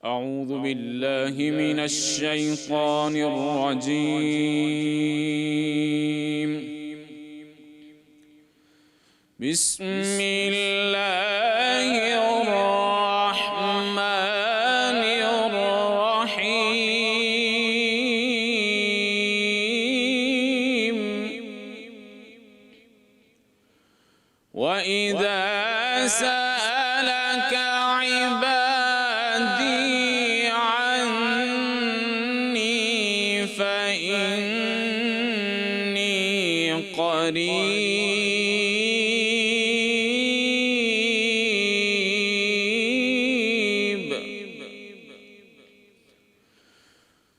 أعوذ بالله من الشيطان الرجيم. بسم الله الرحمن الرحيم. وإذا سألك عبادي عني فإني قريب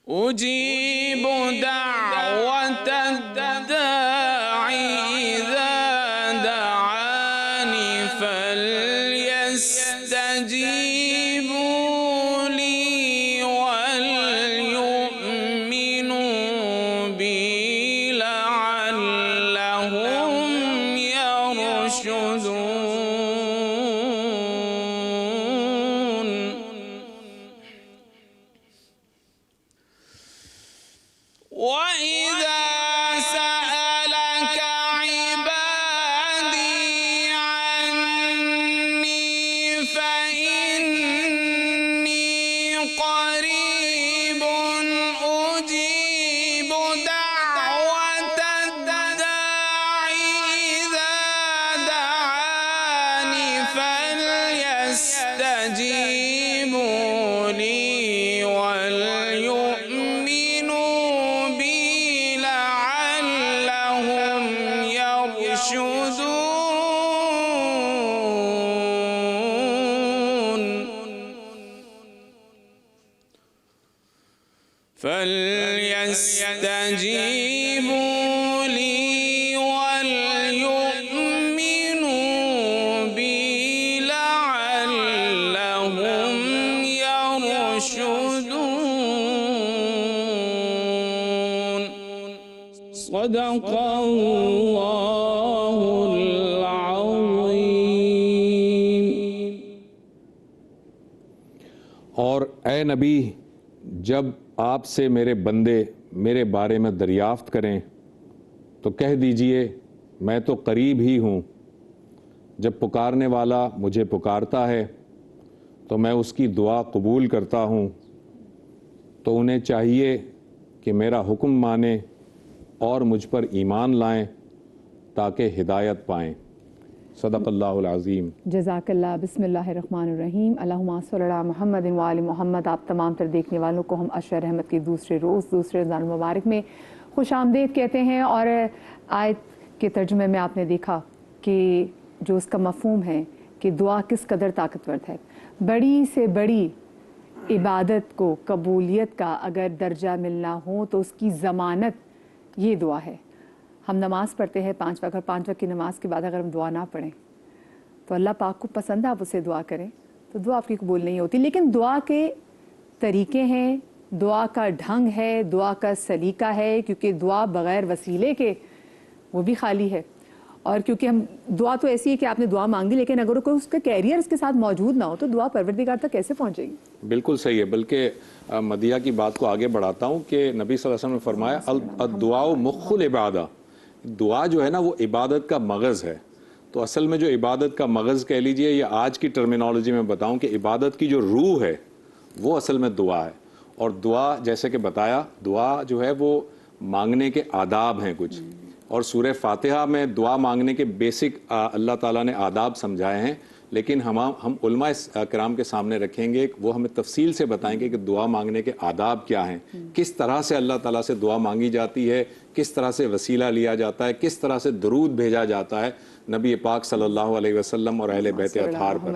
أجيب دعوة الداع إذا دعاني فليستجيبوا لي وليؤمنوا بي لعلهم يرشدون. وإذا سألك عبادي عني فإني قريب أجيب دعوة الداع إذا دعاني فليستجيبوا لي وليؤمنوا بي لعلهم يرشدون. فليستجيبوا لي وليؤمنوا بي لعلهم يرشدون. صدق الله العظيم. اور اے نبی، جب آپ سے میرے بندے میرے بارے میں دریافت کریں تو کہہ دیجئے میں تو قریب ہی ہوں. جب پکارنے والا مجھے پکارتا ہے تو میں اس کی دعا قبول کرتا ہوں. تو انہیں چاہیے کہ میرا حکم مانیں اور مجھ پر ایمان لائیں تاکہ ہدایت پائیں. صدق اللہ العظیم. جزاک اللہ. بسم اللہ الرحمن الرحیم. اللہم صلی علی محمد و آل محمد. آپ تمام تر دیکھنے والوں کو ہم عشر رحمت کے دوسرے روز دوسرے رمضان المبارک میں خوش آمدید کہتے ہیں. اور آیت کے ترجمے میں آپ نے دیکھا کہ جو اس کا مفہوم ہے کہ دعا کس قدر طاقتور ہے. بڑی سے بڑی عبادت کو قبولیت کا اگر درجہ ملنا ہو تو اس کی ضمانت یہ دعا ہے. ہم نماز پڑھتے ہیں 5 وقت، 5 وقت کی نماز کے بعد اگر ہم دعا نہ پڑھیں تو اللہ پاک کو پسند ہے آپ اسے دعا کریں تو دعا آپ کی قبول نہیں ہوتی. لیکن دعا کے طریقے ہیں، دعا کا ڈھنگ ہے، دعا کا سلیقہ ہے، کیونکہ دعا بغیر وسیلے کے وہ بھی خالی ہے. اور کیونکہ ہم دعا تو ایسی ہے کہ آپ نے دعا مانگ دی لیکن اگر کوئی اس کا کیریئر اس کے ساتھ موجود نہ ہو تو دعا پروردگار تک کیسے پہنچے گی؟ بالکل صحیح ہے. بلکہ مدیہ کی بات کو آگے بڑھاتا ہوں کہ نبی صلی اللہ علیہ وسلم نے فرمایا الدعاء مخ العبادہ. دعا جو ہے نا وہ عبادت کا مغز ہے. تو اصل میں جو عبادت کا مغز کہہ لیجئے یا آج کی ٹرمینالوجی میں بتاؤں کہ عبادت کی جو روح ہے وہ اصل میں دعا ہے. اور دعا جیسے کہ بتایا، دعا جو ہے وہ مانگنے کے آداب ہیں کچھ، اور سورہ فاتحہ میں دعا مانگنے کے بیسک اللہ تعالیٰ نے آداب سمجھائے ہیں. لیکن ہم علماء کرام کے سامنے رکھیں گے، وہ ہمیں تفصیل سے بتائیں گے کہ دعا مانگنے کے آداب کیا ہیں، کس طرح سے اللہ تعالیٰ سے دعا مانگی جاتی ہے، کس طرح سے وسیلہ لیا جاتا ہے، کس طرح سے درود بھیجا جاتا ہے نبی پاک صلی اللہ علیہ وسلم اور اہل بیت اطہار پر.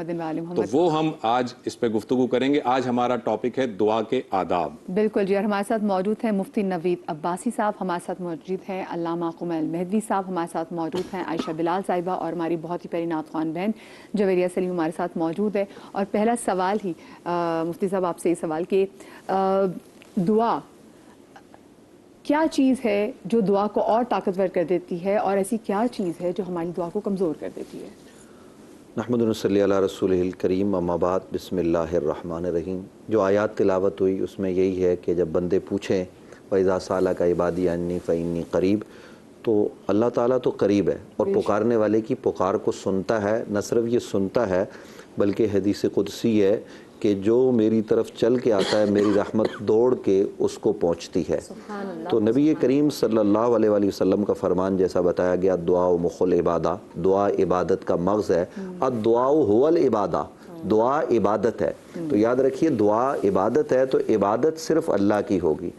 تو وہ ہم آج اس پہ گفتگو کریں گے. آج ہمارا ٹاپک ہے دعا کے آداب. بالکل جی. اور ہمارے ساتھ موجود ہیں مفتی نوید عباسی صاحب، ہمارے ساتھ موجود ہیں علامہ قمیل مہدوی صاحب، ہمارے ساتھ موجود ہیں عائشہ بلال صاحبہ، اور ہماری بہت ہی پیاری نعت خوان بہن جویریہ سلیم ہمارے ساتھ موجود ہے. اور پہلا سوال ہی مفتی صاحب آپ سے یہ سوال کہ دعا کیا چیز ہے جو دعا کو اور طاقتور کر دیتی ہے، اور ایسی کیا چیز ہے جو ہماری دعا کو کمزور کر دیتی ہے؟ نحمد و نصلی علی رسولہ الکریم، اما بعد، بسم اللہ الرحمن الرحیم۔ جو آیات تلاوت ہوئی اس میں یہی ہے کہ جب بندے پوچھیں وَإِذَا سَأَلَكَ عِبَادِي عَنِّي فَإِنِّي قریب، تو اللہ تعالیٰ تو قریب ہے اور پکارنے والے کی پکار کو سنتا ہے۔ نہ صرف یہ سنتا ہے بلکہ حدیث قدسی ہے کہ جو میری طرف چل کے آتا ہے میری رحمت دوڑ کے اس کو پہنچتی ہے۔ تو نبی کریم صلی اللہ علیہ وآلہ وسلم کا فرمان جیسا بتایا گیا، دعا مخ العبادہ، دعا عبادت کا مغز ہے۔ الدعاء هو العبادہ، دعا عبادت ہے۔ تو یاد رکھیے دعا عبادت ہے تو عبادت صرف اللہ کی ہوگی،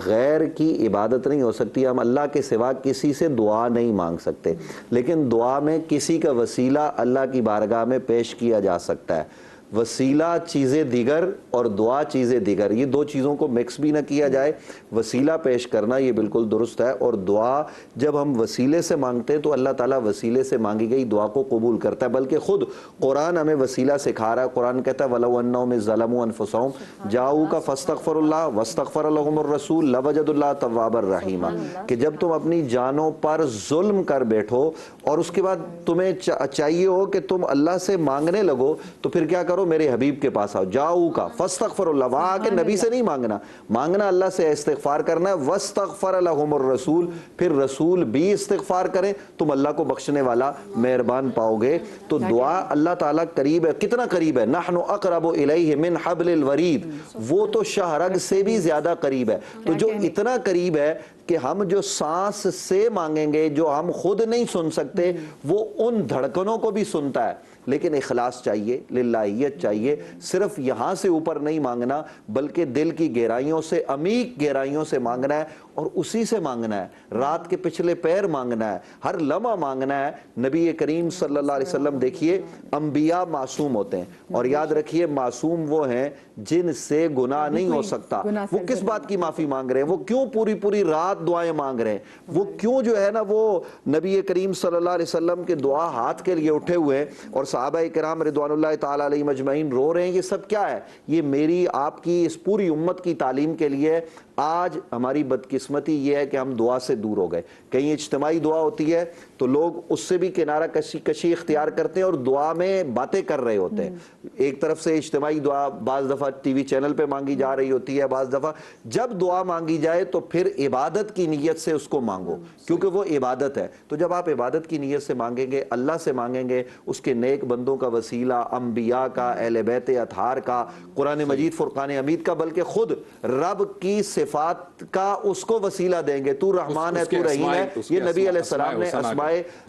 غیر کی عبادت نہیں ہو سکتی۔ ہم اللہ کے سوا کسی سے دعا نہیں مانگ سکتے، لیکن دعا میں کسی کا وسیلہ اللہ کی بارگاہ میں پیش کیا جا سکتا ہے۔ وسیلہ چیزیں دیگر اور دعا چیزیں دیگر، یہ دو چیزوں کو مکس بھی نہ کیا جائے۔ وسیلہ پیش کرنا یہ بالکل درست ہے، اور دعا جب ہم وسیلے سے مانگتے ہیں تو اللہ تعالیٰ وسیلے سے مانگی گئی دعا کو قبول کرتا ہے، بلکہ خود قرآن ہمیں وسیلہ سکھا رہا ہے۔ قرآن کہتا ہے وَلَوْ أَنَّهُمْ إِذْ ظَلَمُوا أَنفُسَهُمْ جَاءُوكَ فَاسْتَغْفَرُوا اللَّهَ وَاسْتَغْفَرَ لَهُمُ الرَّسُولُ لَوَجَدُوا اللَّهَ تَوَّابًا رَحِيمًا، کہ جب تم اپنی جانوں پر ظلم کر بیٹھو اور اس کے بعد تمہیں چاہیے ہو کہ تم اللہ سے مانگنے لگو، تو پھر کیا کرو؟ میرے حبیب کے پاس آؤ، جاؤ کا فاستغفر اللہ، وہاں آ کے نبی سے نہیں مانگنا، مانگنا اللہ سے استغفار کرنا ہے۔ واستغفر لہم الرسول، پھر رسول بھی استغفار کریں، تم اللہ کو بخشنے والا مہربان پاؤ گے۔ تو دعا اللہ تعالیٰ قریب ہے، کتنا قریب ہے؟ نحن اقرب الیہ من حبل الورید، وہ تو شاہ رگ سے بھی زیادہ قریب ہے۔ تو جو اتنا قریب ہے کہ ہم جو سانس سے مانگیں گے، جو ہم خود نہیں سن سکتے، وہ ان دھڑکنوں کو بھی سنتا ہے۔ لیکن اخلاص چاہیے، للہیت چاہیے، صرف یہاں سے اوپر نہیں مانگنا بلکہ دل کی گہرائیوں سے، عمیق گہرائیوں سے مانگنا ہے، اور اسی سے مانگنا ہے۔ رات کے پچھلے پیر مانگنا ہے، ہر لمحہ مانگنا ہے۔ نبی کریم صلی اللہ علیہ وسلم دیکھیے، انبیاء معصوم ہوتے ہیں، اور یاد رکھیے معصوم وہ ہیں جن سے گناہ نہیں ہو سکتا۔ وہ کس بات کی معافی مانگ رہے ہیں؟ وہ کیوں پوری پوری رات دعائیں مانگ رہے ہیں؟ وہ کیوں جو ہے نا وہ نبی کریم صلی اللہ علیہ وسلم کے دعا ہاتھ کے لیے اٹھے ہوئے ہیں، اور صحابہ کرام رضوان اللہ تعالیٰ علیہ مجمعین رو رہے ہیں؟ یہ سب کیا ہے؟ یہ میری آپ کی اس پوری امت کی تعلیم کے لیے۔ آج ہماری بدقسمتی یہ ہے کہ ہم دعا سے دور ہو گئے۔ کہیں اجتماعی دعا ہوتی ہے تو لوگ اس سے بھی کنارہ کشی اختیار کرتے ہیں اور دعا میں باتیں کر رہے ہوتے ہیں۔ ایک طرف سے اجتماعی دعا بعض دفعہ ٹی وی چینل پہ مانگی جا رہی ہوتی ہے، بعض دفعہ جب دعا مانگی جائے تو پھر عبادت کی نیت سے اس کو مانگو، کیونکہ وہ عبادت ہے۔ تو جب آپ عبادت کی نیت سے مانگیں گے، اللہ سے مانگیں گے، اس کے نیک بندوں کا وسیلہ، انبیاء کا، اہل بیت اطہار کا، قرآن مجید فرقان حمید کا، بلکہ خود رب کی صفات کا اس کو وسیلہ دیں گے۔ تو رحمان ہے، تو رحیم ہے، یہ نبی علیہ السلام نے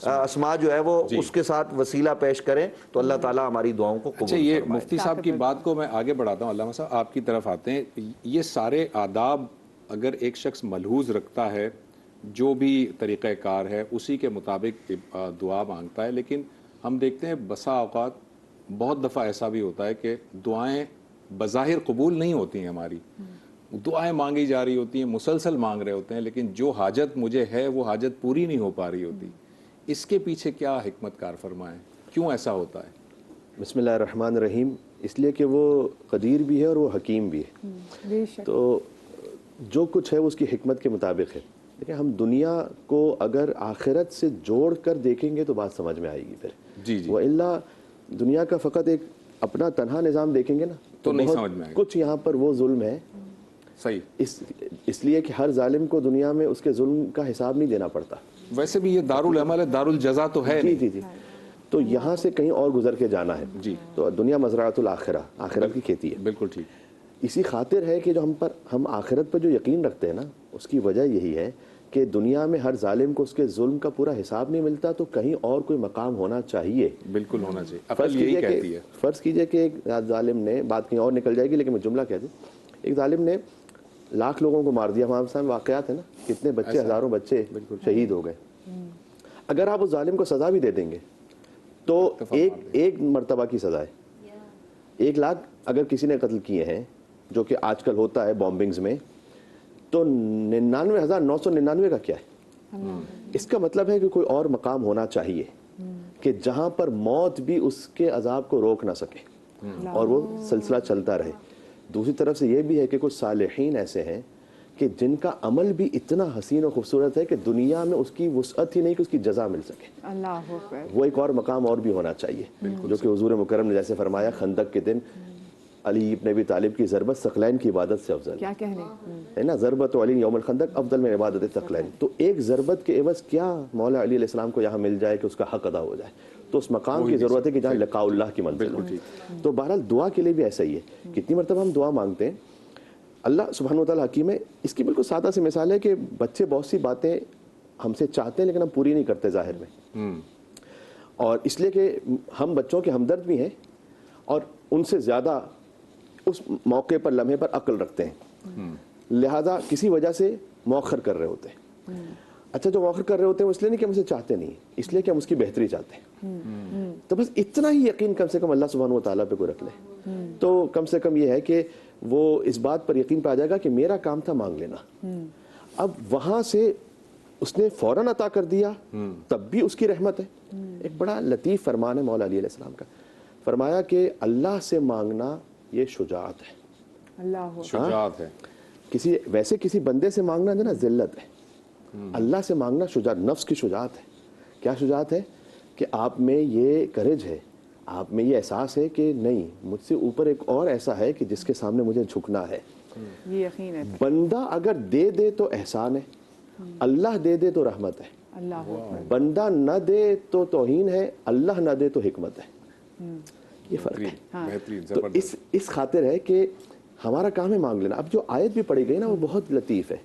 اسماء جو ہے وہ اس کے ساتھ وسیلہ پیش کریں تو اللہ تعالیٰ ہماری دعاؤں کو قبول فرمائے۔ یہ مفتی صاحب کی بات کو میں آگے بڑھاتا ہوں، علامہ صاحب آپ کی طرف آتے ہیں۔ یہ سارے آداب اگر ایک شخص ملحوظ رکھتا ہے، جو بھی طریقہ کار ہے اسی کے مطابق دعا مانگتا ہے، لیکن ہم دیکھتے ہیں بسا اوقات بہت دفعہ ایسا بھی ہوتا ہے کہ دعائیں بظاہر قبول نہیں ہوتی ہیں، ہماری دعائیں مانگی جا رہی ہوتی ہیں، مسلسل مانگ رہے ہوتے ہیں، لیکن جو حاجت مجھے ہے وہ حاجت پوری نہیں ہو پا رہی ہوتی۔ اس کے پیچھے کیا حکمت کار فرمائیں؟ کیوں ایسا ہوتا ہے؟ بسم اللہ الرحمن الرحیم۔ اس لیے کہ وہ قدیر بھی ہے اور وہ حکیم بھی ہے، تو جو کچھ ہے وہ اس کی حکمت کے مطابق ہے۔ دیکھیں، ہم دنیا کو اگر آخرت سے جوڑ کر دیکھیں گے تو بات سمجھ میں آئے گی پھر۔ جی جی، وَإِلَّا دنیا کا فقط ایک اپنا تنہا نظام دیکھیں گے نا تو نہیں سمجھ میں آئے گا۔ کچھ یہاں پر وہ ظلم ہے، صحیح، اس لیے کہ ہر ظالم کو دنیا میں اس کے ظلم کا حساب نہیں دینا پڑتا۔ ویسے بھی یہ دارالعمل ہے، دارالجزا تو ہے جی جی جی، تو یہاں سے کہیں اور گزر کے جانا ہے۔ جی، تو دنیا مزرعۃ الآخرہ، آخرت کی کھیتی ہے۔ بالکل ٹھیک۔ اسی خاطر ہے کہ جو ہم آخرت پر جو یقین رکھتے ہیں نا، اس کی وجہ یہی ہے کہ دنیا میں ہر ظالم کو اس کے ظلم کا پورا حساب نہیں ملتا، تو کہیں اور کوئی مقام ہونا چاہیے۔ بالکل ہونا چاہیے، عقل یہی کہتی ہے۔ فرض کیجئے کہ ایک ظالم نے، بات کہیں اور نکل جائے گی لیکن میں جملہ کہہ دوں، ایک ظالم نے لاکھ لوگوں کو مار دیا۔ ہمارے سامنے واقعات ہیں نا، کتنے بچے، ہزاروں بچے شہید ہو گئے۔ اگر آپ اس ظالم کو سزا بھی دے دیں گے تو ایک مرتبہ کی سزا ہے۔ 1 لاکھ اگر کسی نے قتل کیے ہیں، جو کہ آج کل ہوتا ہے بومبنگز میں، تو 99,999 کا کیا ہے؟ اس کا مطلب ہے کہ کوئی اور مقام ہونا چاہیے کہ جہاں پر موت بھی اس کے عذاب کو روک نہ سکے اور وہ سلسلہ چلتا رہے۔ دوسری طرف سے یہ بھی ہے کہ کچھ صالحین ایسے ہیں کہ جن کا عمل بھی اتنا حسین و خوبصورت ہے کہ دنیا میں اس کی وسعت ہی نہیں کہ اس کی جزا مل سکے. اللہ اکبر. وہ ایک اور مقام اور بھی ہونا چاہیے جو کہ حضور مکرم نے جیسے فرمایا خندق کے دن علی ابن ابی طالب کی ضربت ثقلین کی عبادت سے افضل کیا کہنے ہے نا. ضربت علی یوم الخندق افضل من عبادت ثقلین. تو ایک ضربت کے عوض کیا مولا علی علیہ السلام کو یہاں مل جائے کہ اس کا حق ادا ہو جائے. تو اس مقام کی ضرورت ہے کہ جہاں لقاء اللہ کی منزل ہو. تو بہرحال دعا کے لیے بھی ایسا ہی ہے. کتنی مرتبہ ہم دعا مانگتے ہیں, اللہ سبحانہ و تعالیٰ حکیم ہے. اس کی بالکل سادہ سی مثال ہے کہ بچے بہت سی باتیں ہم سے چاہتے ہیں لیکن ہم پوری نہیں کرتے ظاہر میں, اور اس لیے کہ ہم بچوں کے ہمدرد بھی ہیں اور ان سے زیادہ اس موقع پر لمحے پر عقل رکھتے ہیں, لہذا کسی وجہ سے مؤخر کر رہے ہوتے ہیں. اچھا جو مؤخر کر رہے ہوتے ہیں وہ اس لیے نہیں کہ ہم اسے چاہتے نہیں, اس لیے کہ ہم اس کی بہتری چاہتے ہیں. تو بس اتنا ہی یقین کم سے کم اللہ سبحانہ و تعالیٰ پہ کوئی رکھ لے تو کم سے کم یہ ہے کہ وہ اس بات پر یقین پہ آ جائے گا کہ میرا کام تھا مانگ لینا. اب وہاں سے اس نے فوراً عطا کر دیا تب بھی اس کی رحمت ہے. ایک بڑا لطیف فرمان ہے مولا علی علیہ السلام کا, فرمایا کہ اللہ سے مانگنا یہ شجاعت ہے. اللہ شجاعت ہے. کسی بندے سے مانگنا جو نا ذلت ہے, اللہ سے مانگنا شجاعت, نفس کی شجاعت ہے. کیا شجاعت ہے؟ کہ آپ میں یہ کرج ہے, آپ میں یہ احساس ہے کہ نہیں مجھ سے اوپر ایک اور ایسا ہے کہ جس کے سامنے مجھے جھکنا ہے. یہ یقین ہے. بندہ اگر دے دے تو احسان ہے, اللہ دے دے تو رحمت ہے. اللہ اکبر. بندہ نہ دے تو توہین ہے, اللہ نہ دے تو حکمت ہے. یہ فرق ہے. بہترین, تو اس خاطر ہے کہ ہمارا کام ہے مانگ لینا. اب جو آیت بھی پڑھی گئی نا وہ بہت لطیف ہے.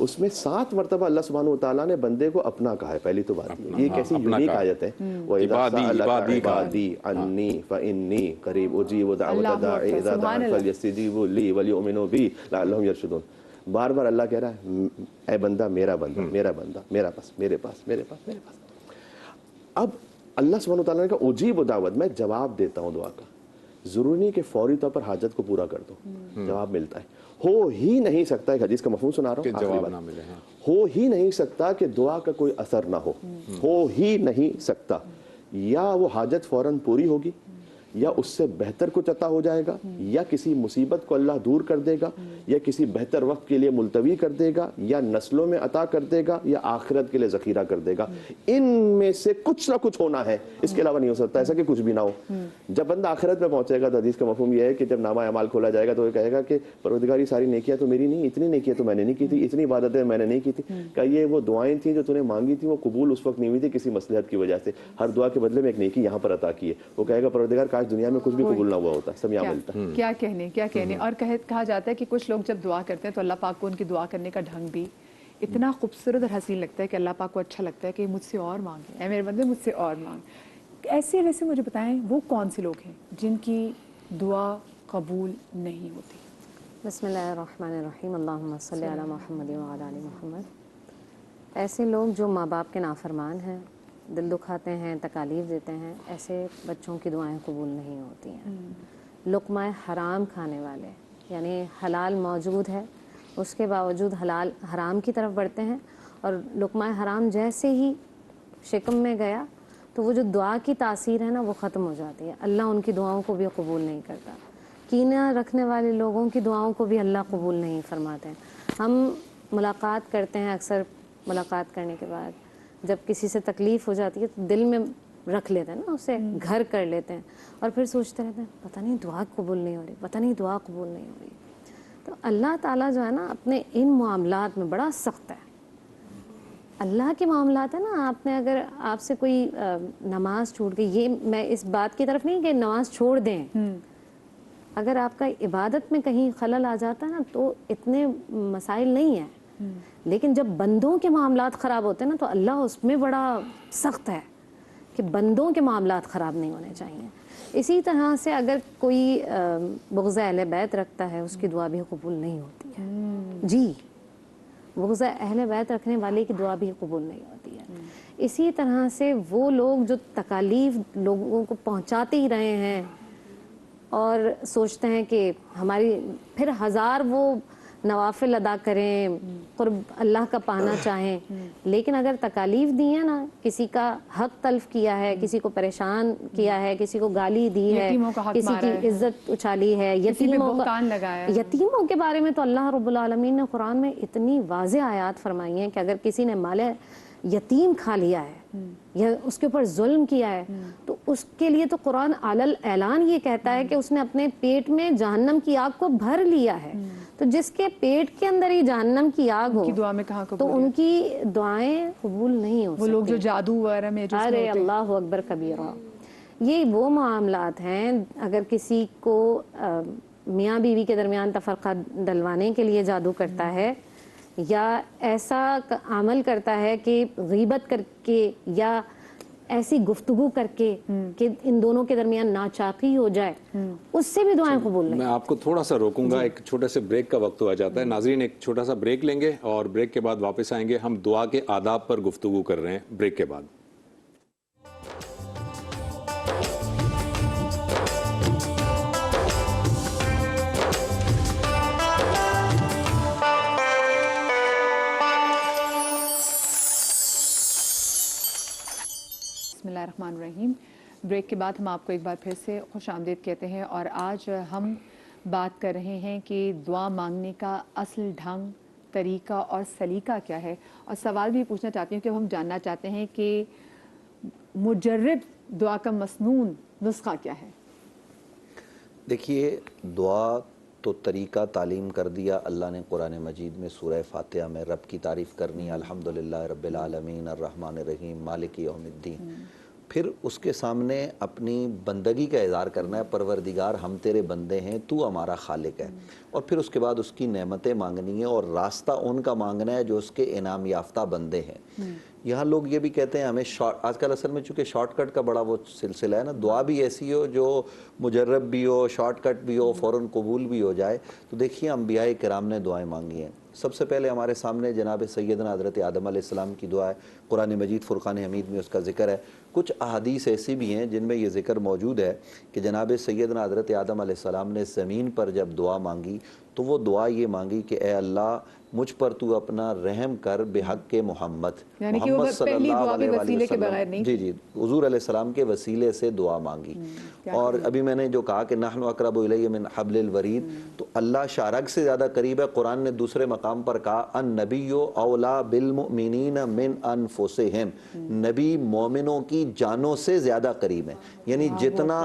اس میں 7 مرتبہ اللہ سبحانہ و تعالیٰ نے بندے کو اپنا کہا ہے. پہلی تو بات یہ کیسی یونیک آیت ہے, وَإِذَا سَأَلَكَ عِبَادِي عَنِّي فَإِنِّي قَرِيبٌ أُجِيبُ دَعْوَةَ الدَّاعِ إِذَا دَعَانِ فَلْيَسْتَجِيبُوا لِي وَلْيُؤْمِنُوا بِي لَعَلَّهُمْ يَرْشُدُونَ. بار بار اللہ کہہ رہا ہے اے بندہ میرا بندہ میرا بندہ میرا پاس میرے پاس میرے پاس میرے پاس. اب اللہ سبحانہ و تعالیٰ نے کہا اجیب دعوت, میں جواب دیتا ہوں دعا کا. ضروری نہیں کہ فوری طور پر حاجت کو پورا کر دو, جواب ملتا ہے. ہو ہی نہیں سکتا, ایک حدیث کا مفہوم سنا رہا ہوں, جواب نہ ملے, ہو ہی نہیں سکتا کہ دعا کا کوئی اثر نہ ہو ہی نہیں سکتا. یا وہ حاجت فوراً پوری ہوگی, یا اس سے بہتر کچھ عطا ہو جائے گا, یا کسی مصیبت کو اللہ دور کر دے گا, یا کسی بہتر وقت کے لیے ملتوی کر دے گا, یا نسلوں میں عطا کر دے گا, یا آخرت کے لیے ذخیرہ کر دے گا. ان میں سے کچھ نہ کچھ ہونا ہے, اس کے علاوہ نہیں ہو سکتا ایسا کہ کچھ بھی نہ ہو. جب بندہ آخرت میں پہنچے گا تو حدیث کا مفہوم یہ ہے کہ جب نامہ اعمال کھولا جائے گا تو وہ کہے گا کہ پروردگار یہ ساری نیکیاں تو میری نہیں, اتنی نیکیاں تو میں نے نہیں کی تھی, اتنی عبادتیں میں نے نہیں کی تھی. کہ یہ وہ دعائیں تھیں جو تو نے مانگی تھیں وہ قبول اس وقت نہیں ہوئی تھی کسی مصلحت کی وجہ سے, ہر دعا کے بدلے میں ایک نیکی یہاں پر عطا کی ہے. وہ کہے گا پروردگار کاش دنیا میں کچھ بھی قبول نہ ہوا ہوتا, سب یہاں ملتا. کیا کہنے. اور کہا جاتا ہے کہ کچھ لوگ جب دعا کرتے ہیں تو اللہ پاک کو ان کی دعا کرنے کا ڈھنگ بھی اتنا خوبصورت اور حسین لگتا ہے کہ اللہ پاک کو اچھا لگتا ہے کہ مجھ سے اور مانگے, اے میرے بندے مجھ سے اور مانگ. ایسے ویسے مجھے بتائیں وہ کون سے لوگ ہیں جن کی دعا قبول نہیں ہوتی؟ بسم اللہ الرحمن الرحیم, اللہم صلی علی محمد وعلی آل محمد. ایسے لوگ جو ماں باپ کے نافرمان ہیں, دل دکھاتے ہیں, تکالیف دیتے ہیں, ایسے بچوں کی دعائیں قبول نہیں ہوتی ہیں. لقمہ حرام کھانے والے, یعنی حلال موجود ہے اس کے باوجود حرام کی طرف بڑھتے ہیں, اور لقمہ حرام جیسے ہی شکم میں گیا تو وہ جو دعا کی تاثیر ہے نا وہ ختم ہو جاتی ہے. اللہ ان کی دعاؤں کو بھی قبول نہیں کرتا. کینہ رکھنے والے لوگوں کی دعاؤں کو بھی اللہ قبول نہیں فرماتے ہیں. ہم ملاقات کرتے ہیں, اکثر ملاقات کرنے کے بعد جب کسی سے تکلیف ہو جاتی ہے تو دل میں رکھ لیتے ہیں نا, اسے گھر کر لیتے ہیں, اور پھر سوچتے رہتے ہیں پتہ نہیں دعا قبول نہیں ہو رہی, پتہ نہیں دعا قبول نہیں ہو رہی. تو اللہ تعالیٰ جو ہے نا اپنے ان معاملات میں بڑا سخت ہے. اللہ کے معاملات ہے نا, آپ نے اگر آپ سے کوئی نماز چھوٹ گئی, یہ میں اس بات کی طرف نہیں کہ نماز چھوڑ دیں, اگر آپ کا عبادت میں کہیں خلل آ جاتا ہے نا تو اتنے مسائل نہیں ہیں, لیکن جب بندوں کے معاملات خراب ہوتے ہیں نا تو اللہ اس میں بڑا سخت ہے کہ بندوں کے معاملات خراب نہیں ہونے چاہیے. اسی طرح سے اگر کوئی بغض اہل بیت رکھتا ہے اس کی دعا بھی قبول نہیں ہوتی ہے. جی, بغض اہل بیت رکھنے والے کی دعا بھی قبول نہیں ہوتی ہے. اسی طرح سے وہ لوگ جو تکالیف لوگوں کو پہنچاتے ہی رہے ہیں اور سوچتے ہیں کہ ہماری, پھر ہزار وہ نوافل ادا کریں، قرب اللہ کا پانا چاہیں، لیکن اگر تکالیف دی ہیں نا، کسی کا حق تلف کیا ہے، کسی کو پریشان کیا ہے، کسی کو گالی دی ہے، یتیموں کا حق کسی مارا کی ہے، عزت اچھالی ہے، کسی پہ بہتان لگایا ہے۔ یتیموں کے بارے میں تو اللہ رب العالمین نے قرآن میں اتنی واضح آیات فرمائی ہیں کہ اگر کسی نے مال یتیم کھا لیا ہے یا اس کے اوپر ظلم کیا ہے تو اس کے لیے تو قرآن علل اعلان یہ کہتا ہے کہ اس نے اپنے پیٹ میں جہنم کی آگ کو بھر لیا ہے۔ تو جس کے پیٹ کے اندر ہی جہنم کی آگ ہو کی دعا میں کہاں تو قبول ان کی دعائیں قبول نہیں ہو وہ لوگ جو سکتی۔ جادو وغیرہ میں جو ارے اللہ اکبر کبیرہ، یہ وہ معاملات ہیں اگر کسی کو میاں بیوی کے درمیان تفرقہ ڈلوانے کے لیے جادو کرتا ہے یا ایسا عمل کرتا ہے کہ غیبت کر کے یا ایسی گفتگو کر کے کہ ان دونوں کے درمیان ناچاقی ہو جائے، اس سے بھی دعائیں قبول نہیں۔ میں آپ کو تھوڑا سا روکوں گا، ایک چھوٹے سے بریک کا وقت ہوا جاتا ہے۔ ناظرین ایک چھوٹا سا بریک لیں گے اور بریک کے بعد واپس آئیں گے۔ ہم دعا کے آداب پر گفتگو کر رہے ہیں بریک کے بعد۔ بسم اللہ الرحمن الرحیم۔ بریک کے بعد ہم آپ کو ایک بار پھر سے خوش آمدید کہتے ہیں، اور آج ہم بات کر رہے ہیں کہ دعا مانگنے کا اصل ڈھنگ، طریقہ اور سلیقہ کیا ہے، اور سوال بھی پوچھنا چاہتی ہوں کہ ہم جاننا چاہتے ہیں کہ مجرب دعا کا مسنون نسخہ کیا ہے؟ دیکھیے، دعا تو طریقہ تعلیم کر دیا اللہ نے قرآن مجید میں۔ سورہ فاتحہ میں رب کی تعریف کرنی، الحمدللہ رب العالمین الرحمن الرحیم مالک یوم الدین۔ پھر اس کے سامنے اپنی بندگی کا اظہار کرنا ہے، پروردگار ہم تیرے بندے ہیں، تو ہمارا خالق ہے۔ اور پھر اس کے بعد اس کی نعمتیں مانگنی ہے اور راستہ ان کا مانگنا ہے جو اس کے انعام یافتہ بندے ہیں۔ یہاں لوگ یہ بھی کہتے ہیں ہمیں آج کل اصل میں چونکہ شارٹ کٹ کا بڑا وہ سلسلہ ہے نا، دعا بھی ایسی ہو جو مجرب بھی ہو، شارٹ کٹ بھی ہو، فوراً قبول بھی ہو جائے۔ تو دیکھیے انبیاء کرام نے دعائیں مانگی ہیں۔ سب سے پہلے ہمارے سامنے جناب سیدنا حضرت آدم علیہ السلام کی دعا ہے، قرآن مجید فرقان حمید میں اس کا ذکر ہے۔ کچھ احادیث ایسی بھی ہیں جن میں یہ ذکر موجود ہے کہ جناب سیدنا حضرت آدم علیہ السلام نے زمین پر جب دعا مانگی تو وہ دعا یہ مانگی کہ اے اللہ مجھ پر تو اپنا رحم کر بحق محمد، یعنی کہ وہ محمد صلی پہلی اللہ دعا بھی علیہ وسیلے کے بغیر وسلم، نہیں، جی حضور علیہ السلام کے وسیلے سے دعا مانگی۔ اور ابھی میں نے جو کہا کہ نحن اقرب الیہ من حبل الورید، تو اللہ شارک سے زیادہ قریب ہے۔ قرآن نے دوسرے مقام پر کہا النبی اولا بالمؤمنین من انفسہم، نبی مومنوں کی جانوں سے زیادہ قریب ہے، یعنی جتنا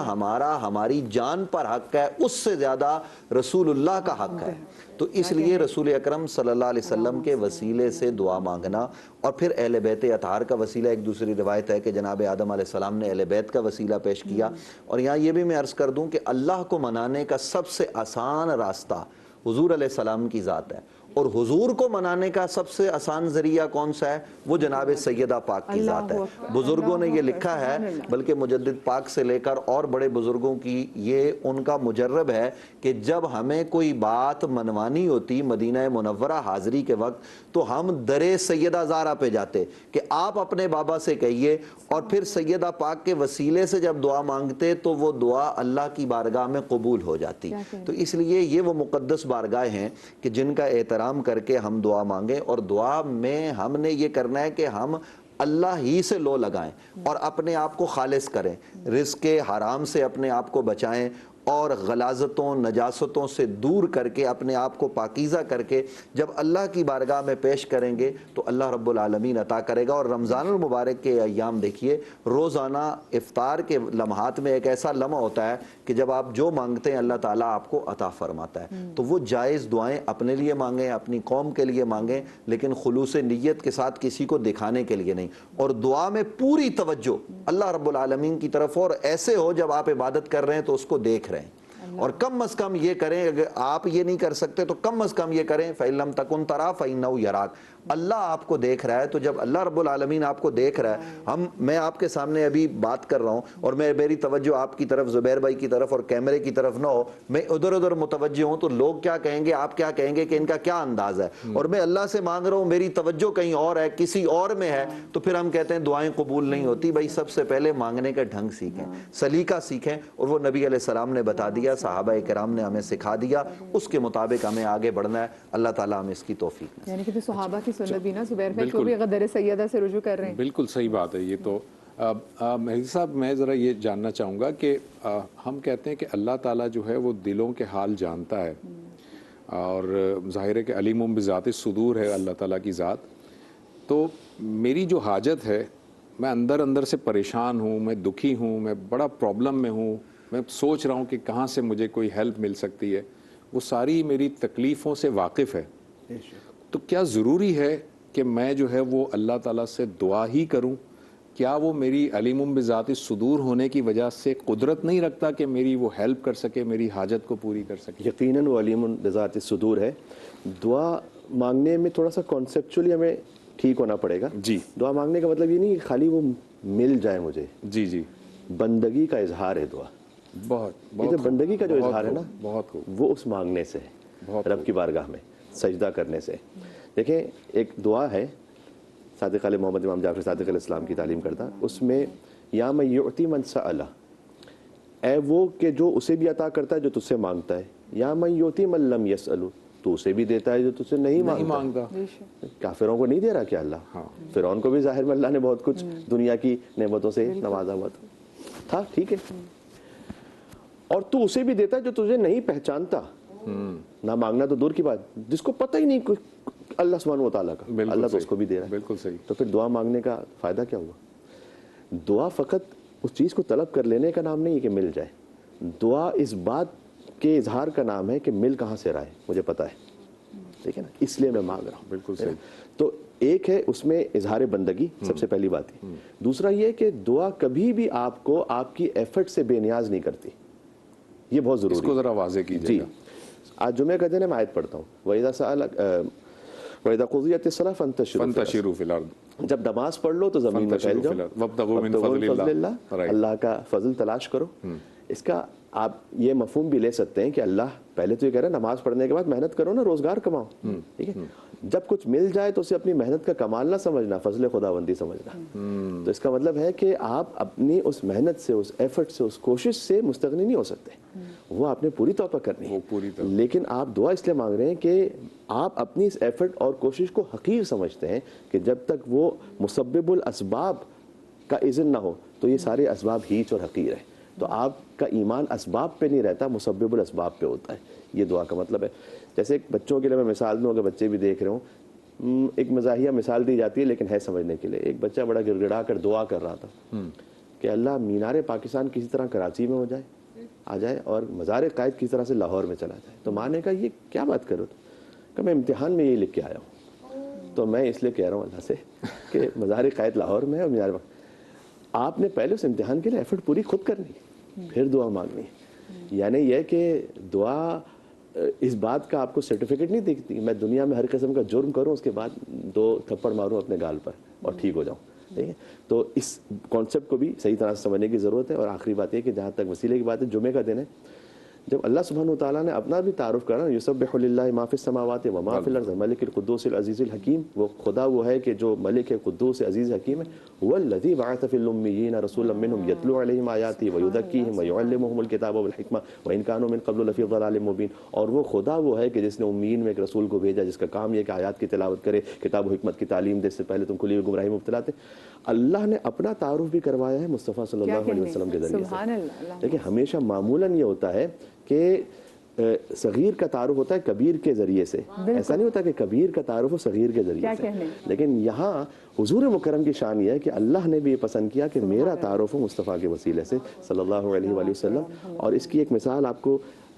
ہماری جان پر حق ہے اس سے زیادہ رسول اللہ کا حق ہے۔ تو اس لیے رسول اکرم صلی اللہ علیہ وسلم کے وسیلے سے دعا مانگنا، اور پھر اہل بیت اطہار کا وسیلہ، ایک دوسری روایت ہے کہ جناب آدم علیہ السلام نے اہل بیت کا وسیلہ پیش کیا۔ اور یہاں یہ بھی میں عرض کر دوں کہ اللہ کو منانے کا سب سے آسان راستہ حضور علیہ السلام کی ذات ہے، اور حضور کو منانے کا سب سے آسان ذریعہ کون سا ہے؟ وہ جناب سیدہ پاک کی ذات ہے۔ بزرگوں نے یہ لکھا ہے، بلکہ مجدد پاک سے لے کر اور بڑے بزرگوں کی یہ ان کا مجرب ہے کہ جب ہمیں کوئی بات منوانی ہوتی مدینہ منورہ حاضری کے وقت تو ہم در سیدہ زہرا پہ جاتے کہ آپ اپنے بابا سے کہیے، اور پھر سیدہ پاک کے وسیلے سے جب دعا مانگتے تو وہ دعا اللہ کی بارگاہ میں قبول ہو جاتی۔ تو اس لیے یہ وہ مقدس بارگاہیں ہیں کہ جن کا احترام کر کے ہم دعا مانگیں، اور دعا میں ہم نے یہ کرنا ہے کہ ہم اللہ ہی سے لو لگائیں اور اپنے آپ کو خالص کریں، رزق حرام سے اپنے آپ کو بچائیں، اور غلاظتوں نجاستوں سے دور کر کے اپنے آپ کو پاکیزہ کر کے جب اللہ کی بارگاہ میں پیش کریں گے تو اللہ رب العالمین عطا کرے گا۔ اور رمضان المبارک کے ایام دیکھیے، روزانہ افطار کے لمحات میں ایک ایسا لمحہ ہوتا ہے کہ جب آپ جو مانگتے ہیں اللہ تعالیٰ آپ کو عطا فرماتا ہے۔ تو وہ جائز دعائیں اپنے لیے مانگیں، اپنی قوم کے لیے مانگیں، لیکن خلوص نیت کے ساتھ کسی کو دکھانے کے لیے نہیں، اور دعا میں پوری توجہ اللہ رب العالمین کی طرف، اور ایسے ہو جب آپ عبادت کر رہے ہیں تو اس کو دیکھ رہے ہیں، اور کم از کم یہ کریں، اگر آپ یہ نہیں کر سکتے تو کم از کم یہ کریں فَإِن لَمْ تَكُنْ تَرَى فَإِنَّهُ يَرَاكَ، اللہ آپ کو دیکھ رہا ہے، تو جب اللہ رب العالمین آپ کو دیکھ رہا ہے، میں آپ کے سامنے ابھی بات کر رہا ہوں اور میری توجہ آپ کی طرف، زبیر بھائی کی طرف اور کیمرے کی طرف نہ ہو، میں ادھر ادھر متوجہ ہوں، تو لوگ کیا کہیں گے، آپ کیا کہیں گے کہ ان کا کیا انداز ہے، اور میں اللہ سے مانگ رہا ہوں میری توجہ کہیں اور ہے، کسی اور میں ہے، تو پھر ہم کہتے ہیں دعائیں قبول نہیں ہوتی۔ بھائی سب سے پہلے مانگنے کا ڈھنگ سیکھیں، سلیقہ سیکھیں، اور وہ نبی علیہ السلام نے بتا دیا، صحابہ کرام نے ہمیں سکھا دیا، اس کے مطابق ہمیں آگے بڑھنا ہے۔ اللہ تعالیٰ ہمیں اس کی توفیق دے۔ یعنی کہ صحابہ کی سنت بھی نا زبیر بھائی کو بھی اگر در سیدہ سے رجوع کر رہے ہیں۔ بالکل صحیح بات ہے۔ یہ تو مہدی صاحب میں ذرا یہ جاننا چاہوں گا کہ ہم کہتے ہیں کہ اللہ تعالیٰ جو ہے وہ دلوں کے حال جانتا ہے، اور ظاہر ہے کہ علیم بذات الصدور ہے اللہ تعالیٰ کی ذات۔ تو میری جو حاجت ہے، میں اندر اندر سے پریشان ہوں، میں دکھی ہوں، میں بڑا پرابلم میں ہوں، میں سوچ رہا ہوں کہ کہاں سے مجھے کوئی ہیلپ مل سکتی ہے، وہ ساری میری تکلیفوں سے واقف ہے، تو کیا ضروری ہے کہ میں جو ہے وہ اللہ تعالیٰ سے دعا ہی کروں؟ کیا وہ میری علیم بذات الصدور ہونے کی وجہ سے قدرت نہیں رکھتا کہ میری وہ ہیلپ کر سکے، میری حاجت کو پوری کر سکے؟ یقیناً وہ علیم بذات الصدور ہے۔ دعا مانگنے میں تھوڑا سا کانسیپچولی ہمیں ٹھیک ہونا پڑے گا۔ جی، دعا مانگنے کا مطلب یہ نہیں کہ خالی وہ مل جائے مجھے، جی جی، بندگی کا اظہار ہے دعا۔ بہت یہ جو بندگی کا جو اظہار ہے نا، بہت خوب، وہ اس مانگنے سے ہے، رب کی بارگاہ میں سجدہ کرنے سے۔ دیکھیں ایک دعا ہے صادق علیہ محمد امام جعفر صادق علیہ السلام کی تعلیم کرتا، اس میں یا من یعطی من سألہ، اے وہ کہ جو اسے بھی عطا کرتا ہے جو تجھ سے مانگتا ہے، یا من یعطی من لم یسألہ، تو اسے بھی دیتا ہے جو تجھ سے نہیں مانگتا۔ کافروں کو نہیں دے رہا کیا اللہ؟ فرعون کو بھی ظاہر میں اللہ نے بہت کچھ دنیا کی نعمتوں سے نوازا ہوا تھا، ٹھیک ہے، اور تو اسے بھی دیتا ہے جو تجھے نہیں پہچانتا۔ نہ مانگنا تو دور کی بات، جس کو پتہ ہی نہیں کچھ اللہ سبحانہ و تعالیٰ کا، اللہ تو اس کو بھی دے رہا ہے۔ بالکل صحیح۔ تو پھر دعا مانگنے کا فائدہ کیا ہوا؟ دعا فقط اس چیز کو طلب کر لینے کا نام نہیں ہے کہ مل جائے، دعا اس بات کے اظہار کا نام ہے کہ مل کہاں سے رہا ہے مجھے پتہ ہے، ٹھیک ہے نا، اس لیے میں مانگ رہا ہوں۔ بالکل صحیح۔ تو ایک ہے اس میں اظہار بندگی، سب سے پہلی بات ہے۔ دوسرا یہ کہ دعا کبھی بھی آپ کو آپ کی ایفرٹ سے بے نیاز نہیں کرتی، یہ بہت ضروری ہے۔ اس کو ذرا واضح کیجیے جی، گا۔ آج جمعہ کا دن ہے، میں آیت پڑھتا ہوں، وَإِذَا سَأَلَكَ وَإِذَا قُضِيَتِ الصَّلَاةُ فَانتَشِرُوا فِي الْأَرْضِ، جب نماز پڑھ لو تو زمین میں پھیل جاؤ، وَابْتَغُوا مِن فَضْلِ اللہ، اللہ کا فضل تلاش کرو۔ اس کا آپ یہ مفہوم بھی لے سکتے ہیں کہ اللہ پہلے تو یہ کہہ رہا ہے نماز پڑھنے کے بعد محنت کرو نا، روزگار کماؤ، ٹھیک ہے، جب کچھ مل جائے تو اسے اپنی محنت کا کمال نہ سمجھنا، فضل خداوندی سمجھنا۔ تو اس کا مطلب ہے کہ آپ اپنی اس محنت سے، اس ایفرٹ سے، اس کوشش سے مستغنی نہیں ہو سکتے، وہ آپ نے پوری طور پر کرنی ہے، لیکن آپ دعا اس لیے مانگ رہے ہیں کہ آپ اپنی اس ایفرٹ اور کوشش کو حقیر سمجھتے ہیں کہ جب تک وہ مسبب الاسباب کا اذن نہ ہو تو یہ سارے اسباب ہیچ اور حقیر ہیں۔ تو آپ کا ایمان اسباب پہ نہیں رہتا، مسبب الاسباب پہ ہوتا ہے، یہ دعا کا مطلب ہے۔ جیسے ایک بچوں کے لیے میں مثال دوں، اگر بچے بھی دیکھ رہے ہوں، ایک مزاحیہ مثال دی جاتی ہے لیکن ہے سمجھنے کے لیے۔ ایک بچہ بڑا گڑ گڑا کر دعا کر رہا تھا کہ اللہ مینار پاکستان کسی طرح کراچی میں آ جائے اور مزار قائد کسی طرح سے لاہور میں چلا جائے۔ تو ماں نے کہا یہ کیا بات کرو کہ میں امتحان میں یہ لکھ کے آیا ہوں، تو میں اس لیے کہہ رہا ہوں اللہ سے کہ مزار قائد لاہور میں ہے اور مینار آپ نے پہلے اس امتحان کے لیے ایفرٹ پوری خود کرنی ہے، پھر دعا مانگنی ہے۔ یعنی یہ کہ دعا اس بات کا آپ کو سرٹیفکیٹ نہیں دیکھتی میں دنیا میں ہر قسم کا جرم کروں اس کے بعد 2 تھپڑ ماروں اپنے گال پر اور ٹھیک ہو جاؤں، ٹھیک ہے۔ تو اس کانسیپٹ کو بھی صحیح طرح سے سمجھنے کی ضرورت ہے۔ اور آخری بات یہ کہ جہاں تک وسیلے کی بات ہے، جمعے کا دن ہے، جب اللہ سبحانہ وتعالیٰ نے اپنا بھی تعارف کرا، یسبح للہ ما فی السماوات و ما فی الارض الملک القدوس العزیز الحکیم، وہ خدا وہ ہے کہ جو ملک ہے، قدوس عزیز حکیم ہے، هو الذی بعث فی الامیین رسولا منهم یتلو علیہم آیاته ویزکیہم ویعلمهم الکتاب والحکمہ وان کانوا من قبل لفی ضلال مبین۔ اور وہ خدا وہ ہے کہ جس نے امیین میں ایک رسول کو بھیجا جس کا کام یہ کہ آیات کی تلاوت کرے، کتاب و حکمت کی تعلیم دے، اس سے پہلے تم کھلی ہوئی گمراہی میں مبتلا تھے۔ اللہ نے اپنا تعارف بھی کروایا ہے مصطفیٰ صلی اللہ علیہ وسلم کے ذریعے سے۔ لیکن ہمیشہ معمولاً یہ ہوتا ہے کہ صغیر کا تعارف ہوتا ہے کبیر کے ذریعے سے، ایسا نہیں ہوتا کہ کبیر کا تعارف ہو صغیر کے ذریعے سے۔ لیکن یہاں حضور مکرم کی شان یہ ہے کہ اللہ نے بھی یہ پسند کیا کہ میرا تعارف ہو مصطفیٰ کے وسیلے سے صلی اللہ علیہ وآلہ وسلم۔ اور اس کی ایک مثال آپ کو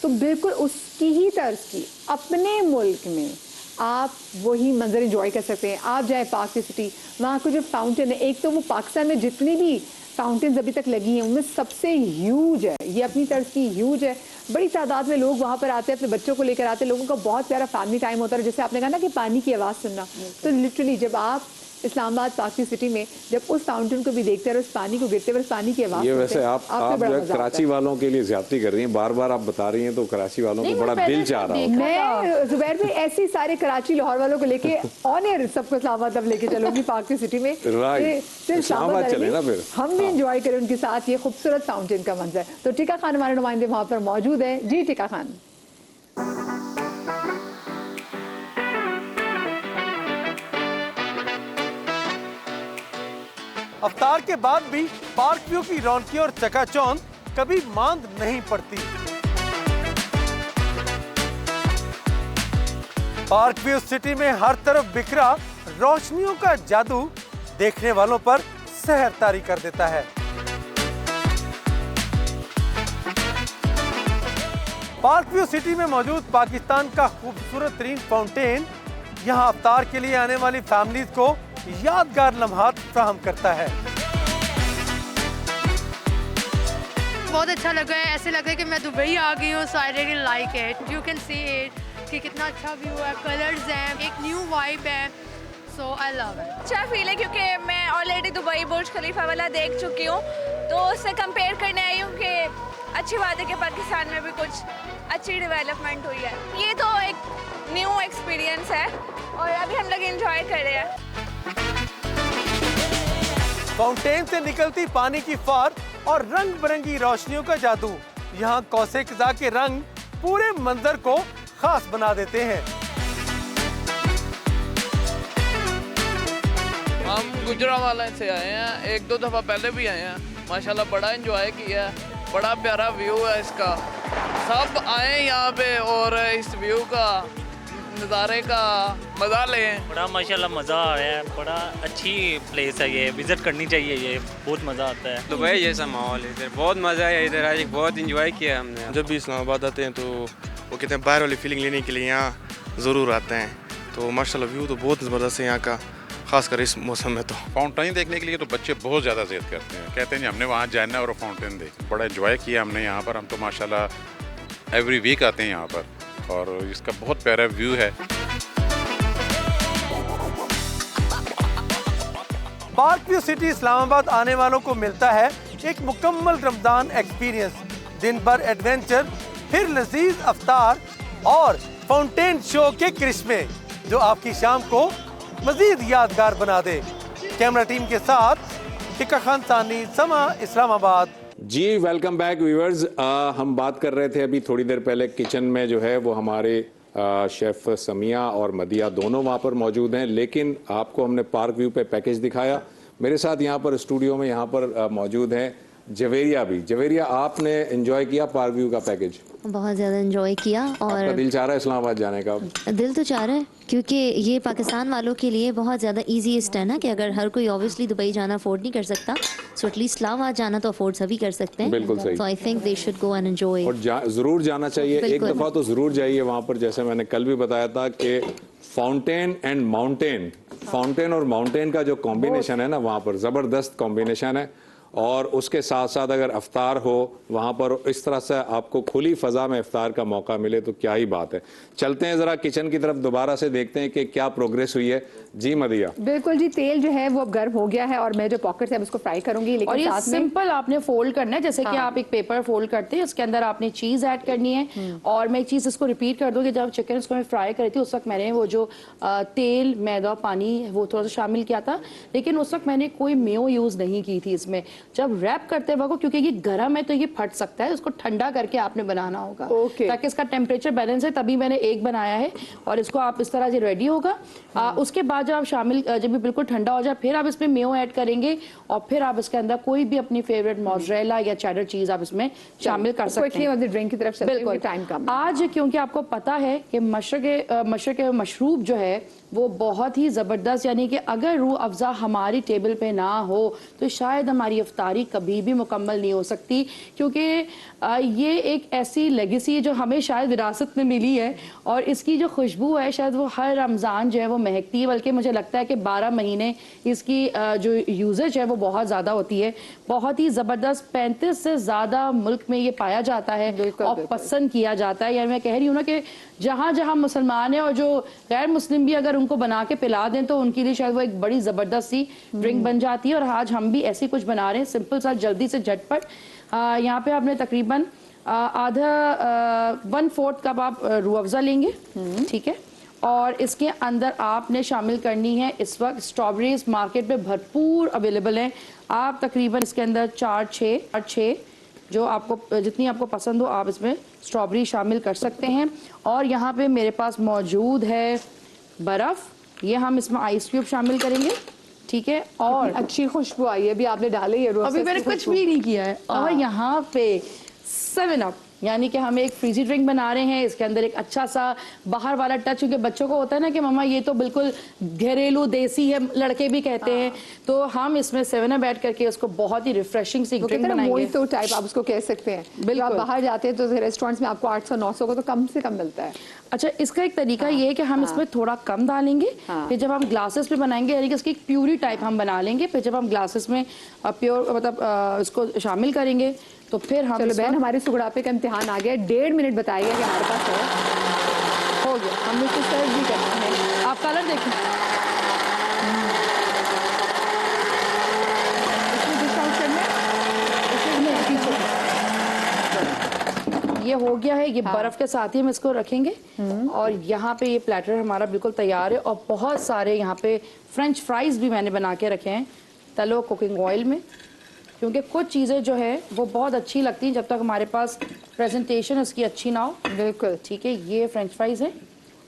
تو بالکل اس کی ہی طرز کی اپنے ملک میں آپ وہی منظر انجوائے کر سکتے ہیں. آپ جائیں پارک کی سٹی, وہاں کو جو فاؤنٹین ہے, ایک تو وہ پاکستان میں جتنی بھی فاؤنٹینز ابھی تک لگی ہیں ان میں سب سے ہیوج ہے, یہ اپنی طرز کی ہیوج ہے. بڑی تعداد میں لوگ وہاں پر آتے ہیں, اپنے بچوں کو لے کر آتے ہیں, لوگوں کا بہت پیارا فیملی ٹائم ہوتا ہے. جیسے آپ نے کہا نا کہ پانی کی آواز سننا, تو لٹرلی جب آپ اسلام آباد پاک کی سٹی میں جب اس فاؤنٹین کو بھی دیکھتے ہیں اور اس پانی کو گرتے ہوئے اس پانی کی آواز یہ سنتے ویسے ہیں, آپ کو بڑا جو ہے مزہ آتا کراچی ہے. والوں کے لیے زیادتی کر رہی ہیں, بار بار آپ بتا رہی ہیں تو کراچی والوں کو نہیں، بڑا میں دل پہلے چاہ رہا دیکھا ہوگا. میں زبیر بھائی ایسی سارے کراچی لاہور والوں کو لے کے آن ایئر سب کو اسلام آباد اب لے کے چلوں گی پاک کی سٹی میں. Right. صرف اسلام آباد چلیں نا پھر. ہم بھی انجوائے کریں ان کے ساتھ یہ خوبصورت فاؤنٹین کا منظر. تو ٹیکا خان ہمارے نمائندے وہاں پر موجود ہیں. جی ٹیکا خان. افطار کے بعد بھی پارک ویو کی رونقیں اور چکا چوند کبھی ماند نہیں پڑتی. پارک ویو سٹی میں ہر طرف بکھرا روشنیوں کا جادو دیکھنے والوں پر سحر طاری کر دیتا ہے. پارک ویو سٹی میں موجود پاکستان کا خوبصورت ترین فاؤنٹین یہاں افطار کے لیے آنے والی فیملیز کو یادگار لمحات فراہم کرتا ہے. بہت اچھا لگا ہے, ایسے لگا ہے کہ میں دبئی آ گئی ہوں. So I really like it, you can see it کہ کتنا اچھا ویو ہے, کلرز ہیں, ایک نیو وائب ہے. سو آئی لو اٹ. اچھا فیل ہے کیونکہ میں آلریڈی دبئی برج خلیفہ والا دیکھ چکی ہوں, تو اس سے کمپیئر کرنے آئی ہوں کہ اچھی بات ہے کہ پاکستان میں بھی کچھ اچھی ڈیولپمنٹ ہوئی ہے. یہ تو ایک نیو ایکسپیرینس ہے اور ابھی ہم لوگ انجوائے کر رہے ہیں. فاؤنٹین سے نکلتی پانی کی فوار اور رنگ برنگی روشنیوں کا جادو یہاں کوس قزح کے رنگ پورے منظر کو خاص بنا دیتے ہیں. ہم گجرانوالہ سے آئے ہیں, ایک دو دفعہ پہلے بھی آئے ہیں. ماشاءاللہ بڑا انجوائے کیا ہے, بڑا پیارا ویو ہے اس کا. سب آئیں یہاں پہ اور اس ویو کا نظارے کا مزہ لیں. بڑا ماشاءاللہ مزہ آ رہا ہے, بڑا اچھی پلیس ہے, یہ وزٹ کرنی چاہیے, یہ بہت مزہ آتا ہے. دبئی جیسا ماحول ہے ادھر, بہت مزہ آیا ادھر, آج بہت انجوائے کیا ہم نے. جب بھی اسلام آباد آتے ہیں تو وہ کہتے ہیں باہر والی فیلنگ لینے کے لیے یہاں ضرور آتے ہیں. تو ماشاءاللہ ویو تو بہت زبردست ہے یہاں کا, خاص کر اس موسم میں. تو فاؤنٹین دیکھنے کے لیے تو بچے بہت زیادہ ضد کرتے ہیں, کہتے ہیں ہم نے وہاں جانا ہے اور فاؤنٹین دیکھ. بڑا انجوائے کیا ہم نے یہاں پر. ہم تو ماشاءاللہ ایوری ویک آتے ہیں یہاں پر اور اس کا بہت پیارا ویو ہے. پارک ویو سٹی اسلام آباد آنے والوں کو ملتا ہے ایک مکمل رمضان ایکسپیرینس. دن بھر ایڈونچر, پھر لذیذ افطار اور فاؤنٹین شو کے کرشمے جو آپ کی شام کو مزید یادگار بنا دے. کیمرہ ٹیم کے ساتھ ٹیکا خان ثانی, سما, اسلام آباد. جی ویلکم بیک ویورز. ہم بات کر رہے تھے ابھی تھوڑی دیر پہلے کچن میں جو ہے وہ ہمارے شیف سمیہ اور مدیہ دونوں وہاں پر موجود ہیں, لیکن آپ کو ہم نے پارک ویو پہ پیکج دکھایا. میرے ساتھ یہاں پر اسٹوڈیو میں یہاں پر موجود ہیں جویریہ بھی. جویریہ, آپ نے انجوائے کیا پارک ویو کا پیکج؟ بہت زیادہ انجوائے کیا. اور آپ کا دل چاہ رہا ہے اسلام آباد جانے کا؟ دل تو چاہ رہا ہے کیونکہ یہ پاکستان والوں کے لیے بہت زیادہ ایزیسٹ ہے نا, کہ اگر ہر کوئی اوبیسلی دبئی جانا افورڈ نہیں کر سکتا, سو ایٹ لیسٹ اسلام آباد جانا تو افورڈ سبھی کر سکتے ہیں. بالکل صحیح. تو I think they should go and enjoy. اور ضرور جانا چاہیے, ایک دفعہ تو ضرور جائیے وہاں پر. جیسے میں نے کل بھی بتایا تھا کہ فاؤنٹین اینڈ ماؤنٹین, فاؤنٹین اور ماؤنٹین کا جو کمبینیشن ہے نا وہاں پر زبردست کمبینیشن ہے. اور اس کے ساتھ ساتھ اگر افطار ہو وہاں پر, اس طرح سے آپ کو کھلی فضا میں افطار کا موقع ملے تو کیا ہی بات ہے. چلتے ہیں ذرا کچن کی طرف دوبارہ سے, دیکھتے ہیں کہ کیا پروگریس ہوئی ہے. جی مدیہ. بالکل جی, تیل جو ہے وہ اب گرم ہو گیا ہے اور میں جو پاکٹس ہیں اس کو فرائی کروں گی. لیکن اور یہ سمپل آپ نے فولڈ کرنا ہے, جیسے کہ آپ ایک پیپر فولڈ کرتے ہیں, اس کے اندر آپ نے چیز ایڈ کرنی ہے. اور میں ایک چیز اس کو ریپیٹ کر دوں کہ جب چکن اس کو میں فرائی کری تھی اس وقت میں نے وہ جو تیل, میدا, پانی وہ تھوڑا سا شامل کیا تھا, لیکن اس وقت میں نے کوئی میو یوز نہیں کی تھی اس میں. جب ریپ کرتے وقت, کیونکہ یہ گرم ہے تو یہ پھٹ سکتا ہے, اس کو ٹھنڈا کر کے آپ نے بنانا ہوگا تاکہ اس کا ٹیمپریچر بیلنس ہے, تبھی میں نے ایک بنایا ہے. اور اس کو آپ اس طرح سے ریڈی ہوگا. اس کے بعد جب آپ شامل, جب یہ بالکل ٹھنڈا ہو جائے, پھر آپ اس میں میو ایڈ کریں گے اور پھر آپ اس کے اندر کوئی بھی اپنی فیوریٹ موزریلا یا چیڈر چیز آپ اس میں شامل کر سکتے ہیں. ڈرنک کی طرف بالکل ٹائم کم آج کیونکہ آپ کو پتا ہے کہ مشرق مشروب جو ہے وہ بہت ہی زبردست, یعنی کہ اگر روح افزا ہماری ٹیبل پہ نہ ہو تو شاید ہماری افطاری کبھی بھی مکمل نہیں ہو سکتی، کیونکہ یہ ایک ایسی لیگیسی ہے جو ہمیں شاید وراثت میں ملی ہے، اور اس کی جو خوشبو ہے شاید وہ ہر رمضان جو ہے وہ مہکتی ہے، بلکہ مجھے لگتا ہے کہ 12 مہینے اس کی جو یوزج ہے وہ بہت زیادہ ہوتی ہے. بہت ہی زبردست، 35 سے زیادہ ملک میں یہ پایا جاتا ہے اور پسند کیا جاتا ہے. یعنی میں کہہ رہی ہوں نا کہ جہاں جہاں مسلمان ہیں اور جو غیر مسلم بھی اگر ان کو بنا کے پلا دیں تو ان کے لیے شاید وہ ایک بڑی زبردست سی ڈرنک بن جاتی ہے. اور آج ہم بھی ایسی کچھ بنا رہے ہیں، سمپل سا، جلدی سے جھٹ پٹ. یہاں پہ آپ نے تقریباً آدھا 1/4 کپ آپ روح افزا لیں گے، ٹھیک ہے، اور اس کے اندر آپ نے شامل کرنی ہے اس وقت اسٹرابریز. مارکیٹ میں بھرپور اویلیبل ہیں. آپ تقریباً اس کے اندر 4-6 جو آپ کو جتنی آپ کو پسند ہو آپ اس میں اسٹرابری شامل کر سکتے ہیں. اور یہاں پہ میرے پاس موجود ہے برف، یہ ہم اس میں آئس کیوب شامل کریں گے، ٹھیک ہے. اور اچھی خوشبو آئی ہے، ابھی آپ نے ڈالے یہ ابھی میں نے کچھ بھی نہیں کیا ہے. اور یہاں پہ 7 اپ، یعنی کہ ہم ایک فریزی ڈرنک بنا رہے ہیں. اس کے اندر ایک اچھا سا باہر والا ٹچ، کیونکہ بچوں کو ہوتا ہے نا کہ مما یہ تو بالکل گھریلو دیسی ہے، لڑکے بھی کہتے ہیں، تو ہم اس میں 7 اپ ایڈ کر کے اس کو بہت ہی ریفریشنگ سی ڈرنک بنائیں گے. تو ٹائپ آپ اس کو کہہ سکتے ہیں. بالکل آپ باہر جاتے ہیں تو ریسٹورینٹس میں آپ کو 800-900 کو تو کم سے کم ملتا ہے. اچھا، اس کا ایک طریقہ یہ ہے کہ ہم اس میں تھوڑا کم ڈالیں گے، پھر جب ہم گلاسز پہ بنائیں گے یعنی کہ اس کی ایک پیوری ٹائپ ہم بنا لیں گے، پھر جب ہم گلاسز میں پیور مطلب اس کو شامل کریں گے تو پھر ہم. چلو بہن، ہمارے سگڑاپے کا امتحان آ گیا. 1.5 منٹ بتائیے کہ ہمارے پاس ہے. ہو گیا، ہم نے اس کو سرو بھی کرنا ہے. آپ کلر دیکھیں، یہ ہو گیا ہے. یہ برف کے ساتھ ہی ہم اس کو رکھیں گے. اور یہاں پہ یہ پلیٹر ہمارا بالکل تیار ہے. اور بہت سارے یہاں پہ فرینچ فرائز بھی میں نے بنا کے رکھے ہیں تلو کوکنگ آئل میں، کیونکہ کچھ چیزیں جو ہے وہ بہت اچھی لگتی ہیں جب تک ہمارے پاس پریزنٹیشن اس کی اچھی نہ ہو. بالکل ٹھیک ہے. یہ فرینچ فرائز ہیں.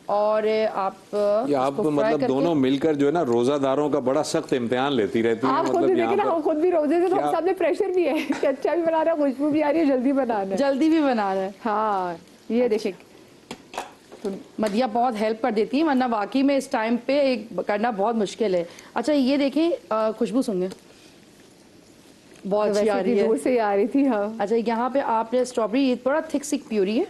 اور آپ مطلب دونوں مل کر جو ہے نا روزہ داروں کا بڑا سخت امتحان لیتی رہتی ہیں. آپ خود بھی دیکھیں نا، ہم خود بھی روزے سے تو ہم سب نے پریشر بھی ہے کہ اچھا بھی بنا رہا ہے، خوشبو بھی آ رہی ہے، جلدی بنانا ہے، جلدی بھی بنا رہا ہے. ہاں یہ دیکھیں مدیہ بہت ہیلپ کر دیتی ہے، ورنہ واقعی میں اس ٹائم پہ کرنا بہت مشکل ہے. اچھا یہ دیکھیں خوشبو سنگے بہت اچھی آ رہی ہے، دور سے آ رہی تھی. ہاں اچھا یہاں پہ آپ نے اسٹرابری، یہ بڑا تھک سی پیوری ہے،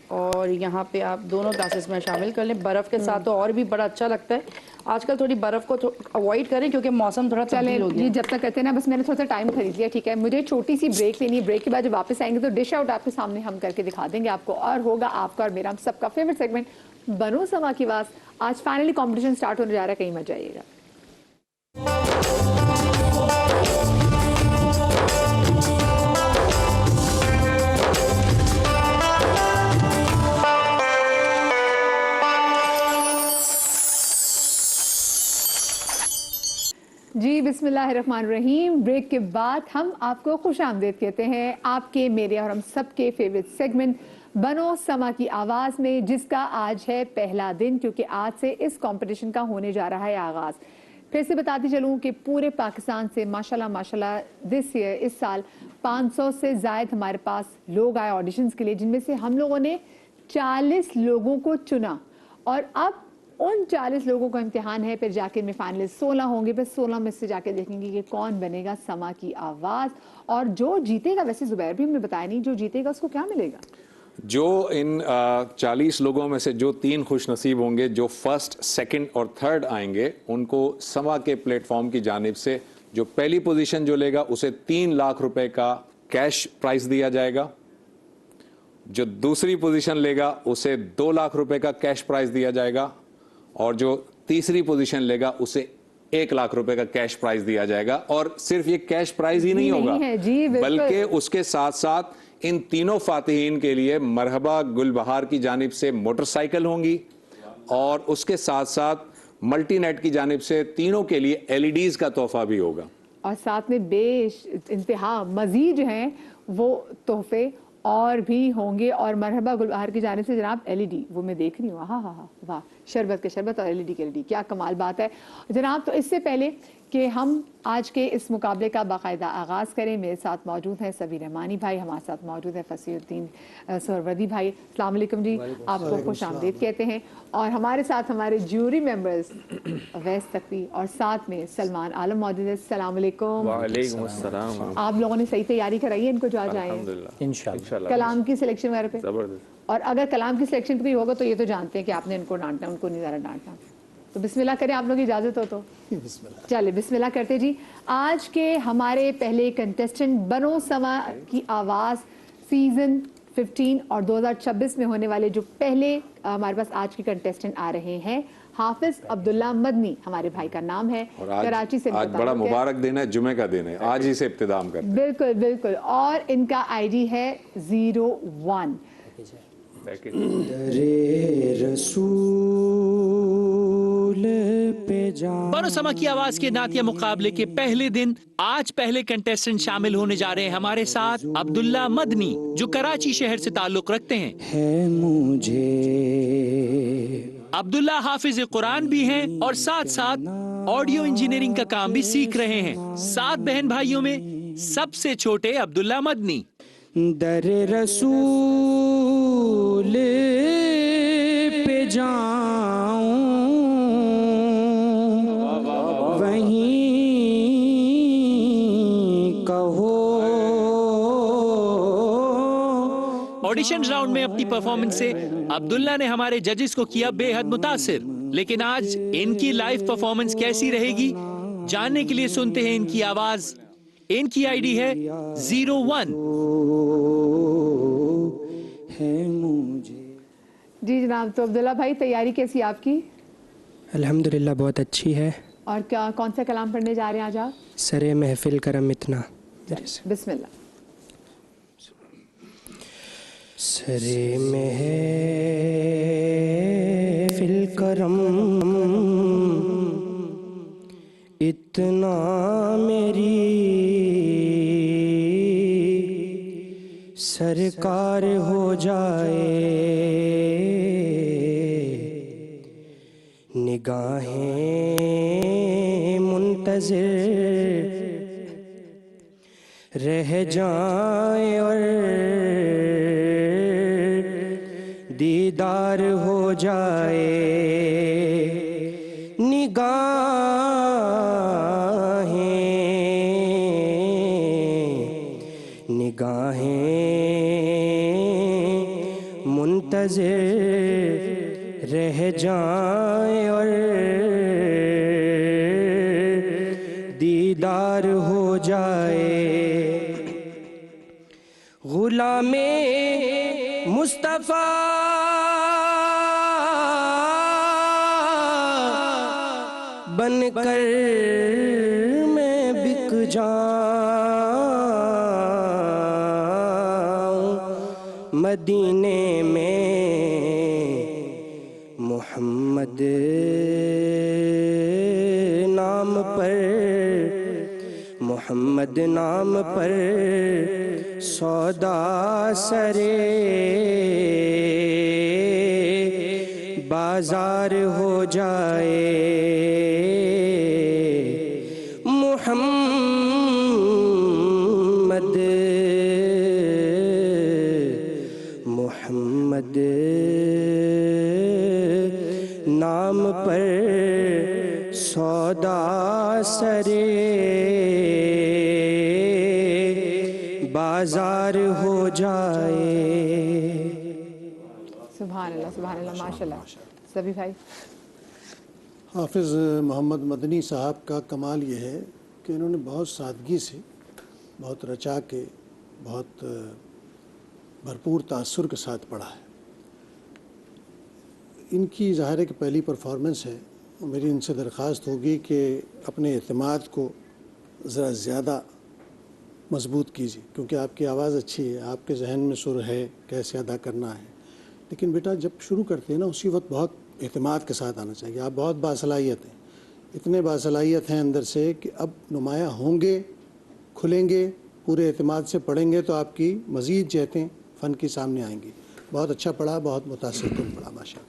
اور یہاں پہ آپ دونوں گلاسز میں شامل کر لیں. برف کے ساتھ تو اور بھی بڑا اچھا لگتا ہے. آج کل تھوڑی برف کو اوائڈ کریں کیونکہ موسم تھوڑا تبدیل ہو گیا. یہ جب تک کرتے ہیں نا، بس میں نے تھوڑا سا ٹائم خرید لیا، ٹھیک ہے. مجھے چھوٹی سی بریک لینی ہے. بریک کے بعد جب واپس آئیں گے تو ڈش آؤٹ آپ کے سامنے ہم کر کے دکھا دیں گے آپ کو، اور ہوگا آپ کا اور میرا ہم سب کا فیوریٹ سیگمنٹ بنو سما کی آواز. آج فائنلی کمپٹیشن سٹارٹ ہونے جا رہا ہے، کہیں مت جائیے گا. جی بسم اللہ الرحمن الرحیم. بریک کے بعد ہم آپ کو خوش آمدید کہتے ہیں آپ کے، میرے اور ہم سب کے فیوریٹ سیگمنٹ بنو سما کی آواز میں، جس کا آج ہے پہلا دن، کیونکہ آج سے اس کمپٹیشن کا ہونے جا رہا ہے آغاز. پھر سے بتاتی چلوں کہ پورے پاکستان سے ماشاءاللہ دس ایئر، اس سال 500 سے زائد ہمارے پاس لوگ آئے آڈیشنز کے لیے، جن میں سے ہم لوگوں نے 40 لوگوں کو چنا. اور اب ان 40 لوگوں کا امتحان ہے، پھر جا کے میں فائنلسٹ 16 ہوں گے. پھر 16 میں سے جا کے دیکھیں گے کہ کون بنے گا سما کی آواز. اور جو جیتے گا، ویسے زبیر بھی ہم نے بتایا نہیں، جو جیتے گا اس کو کیا ملے گا؟ جو ان 40 لوگوں میں سے جو 3 خوش نصیب ہوں گے، جو فرسٹ، سیکنڈ اور تھرڈ آئیں گے، ان کو سما کے پلیٹ فارم کی جانب سے جو پہلی پوزیشن جو لے گا اسے 3 لاکھ روپے کا کیش پرائز دیا جائے گا. جو دوسری پوزیشن لے گا اسے 2 لاکھ روپے کا کیش پرائز دیا جائے گا. اور جو تیسری پوزیشن لے گا اسے 1 لاکھ روپے کا کیش پرائز دیا جائے گا. اور صرف یہ کیش پرائز ہی نہیں ہوگا، بلکہ اس کے ساتھ ساتھ ان تینوں فاتحین کے لیے مرحبا گل بہار کی جانب سے موٹر سائیکل ہوں گی، اور اس کے ساتھ ساتھ ملٹی نیٹ کی جانب سے تینوں کے لیے LEDs کا تحفہ بھی ہوگا. اور ساتھ میں بے انتہا مزید جو ہیں وہ تحفے اور بھی ہوں گے. اور مرحبا گل بہار کی جانب سے جناب LED، وہ میں دیکھ رہی ہوں، ہاں واہ، شربت کے شربت اور LED کے LED، کیا کمال بات ہے جناب. تو اس سے پہلے کہ ہم آج کے اس مقابلے کا باقاعدہ آغاز کریں. میرے ساتھ موجود ہیں سبیر رحمانی بھائی, ہمارے ساتھ موجود ہیں فصیح الدین سہروردی بھائی. السلام علیکم جی, آپ کو خوش آمدید کہتے ہیں. اور ہمارے ساتھ ہمارے جیوری ممبرز اویس تقوی اور ساتھ میں سلمان عالم موجود ہے. السلام علیکم. وعلیکم السلام. آپ لوگوں نے صحیح تیاری کرائی ہے ان کو جو آج آئے ہیں؟ انشاءاللہ. کلام کی سلیکشن وغیرہ پہ زبردست. اور اگر کلام کی سلیکشن پہ ہوگا تو یہ تو جانتے ہیں کہ آپ نے ان کو ڈانٹنا, ان کو نہیں زیادہ ڈانٹنا. تو بسم اللہ کریں, آپ لوگ اجازت ہو تو چلے بسم اللہ کرتے جی. آج کے ہمارے پہلے کنٹیسٹنٹ بنو سما کی آواز سیزن 15 اور 2026 میں ہونے والے جو پہلے ہمارے پاس آج کے کنٹیسٹنٹ آ رہے ہیں, حافظ عبداللہ مدنی ہمارے بھائی کا نام ہے, کراچی سے. آج بڑا مبارک دن ہے, جمعے کا دن ہے, آج ہی سے ابتدام کرتے ہیں. بالکل بالکل. اور ان کا آئی ڈی ہے 01. بنو سما کی آواز کے نعتیہ مقابلے کے پہلے دن آج پہلے کنٹیسٹنٹ شامل ہونے جا رہے ہیں ہمارے ساتھ عبداللہ مدنی, جو کراچی شہر سے تعلق رکھتے ہیں. عبداللہ حافظ قرآن بھی ہیں اور ساتھ ساتھ آڈیو انجینئرنگ کا کام بھی سیکھ رہے ہیں. 7 بہن بھائیوں میں سب سے چھوٹے عبداللہ مدنی. در رسول پہ جاؤں وہیں کہو. آڈیشن راؤنڈ میں اپنی پرفارمنس سے عبداللہ نے ہمارے ججز کو کیا بے حد متاثر, لیکن آج ان کی لائیو پرفارمنس کیسی رہے گی جاننے کے لیے سنتے ہیں ان کی آواز. ان کی آئی ڈی ہے 01. جی جناب, تو عبداللہ بھائی تیاری کیسی آپ کی؟ الحمدللہ بہت اچھی ہے. اور کیا کون سا کلام پڑھنے جا رہے ہیں آج آپ؟ سرے محفل کرم اتنا. بسم اللہ. سرے محفل کرم اتنا میری سرکار ہو جائے, نگاہیں منتظر رہ جائیں اور دیدار ہو جائے, نگاہیں منتظر رہ جائیں اور دیدار ہو جائے. غلام مصطفیٰ بن کر میں بک جاؤں, مدینے میں محمد نام پر, محمد نام پر سودا سرے بازار ہو جائے. محمد نام پر سودا سرے بازار ہو جائے. سبحان اللہ سبحان اللہ, ماشاء اللہ. سبھی بھائی. حافظ محمد مدنی صاحب کا کمال یہ ہے کہ انہوں نے بہت سادگی سے, بہت رچا کے, بہت بھرپور تاثر کے ساتھ پڑھا ہے. ان کی ظاہر ہے کہ پہلی پرفارمنس ہے, میری ان سے درخواست ہوگی کہ اپنے اعتماد کو ذرا زیادہ مضبوط کیجیے, کیونکہ آپ کی آواز اچھی ہے, آپ کے ذہن میں سر ہے کیسے ادا کرنا ہے, لیکن بیٹا جب شروع کرتے ہیں نا اسی وقت بہت اعتماد کے ساتھ آنا چاہیے. آپ بہت باصلاحیت ہیں, اتنے باصلاحیت ہیں اندر سے کہ اب نمایاں ہوں گے, کھلیں گے, پورے اعتماد سے پڑھیں گے تو آپ کی مزید جہتیں فن کی سامنے آئیں گی. بہت اچھا پڑھا, بہت متاثر کن پڑھا, ماشاء اللہ.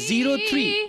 03।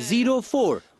04।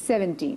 17।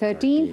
13।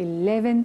11।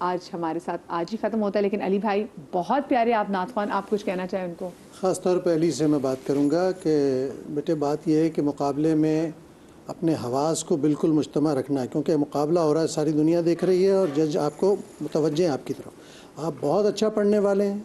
آج ہمارے ساتھ آج ہی ختم ہوتا ہے، لیکن علی بھائی بہت پیارے آپ نعت خوان، آپ کچھ کہنا چاہیں ان کو؟ خاص طور پہ علی سے میں بات کروں گا کہ بیٹے بات یہ ہے کہ مقابلے میں اپنے حواس کو بالکل مجتمع رکھنا ہے، کیونکہ مقابلہ ہو رہا ہے، ساری دنیا دیکھ رہی ہے اور جج آپ کو متوجہ ہیں آپ کی طرف. آپ بہت اچھا پڑھنے والے ہیں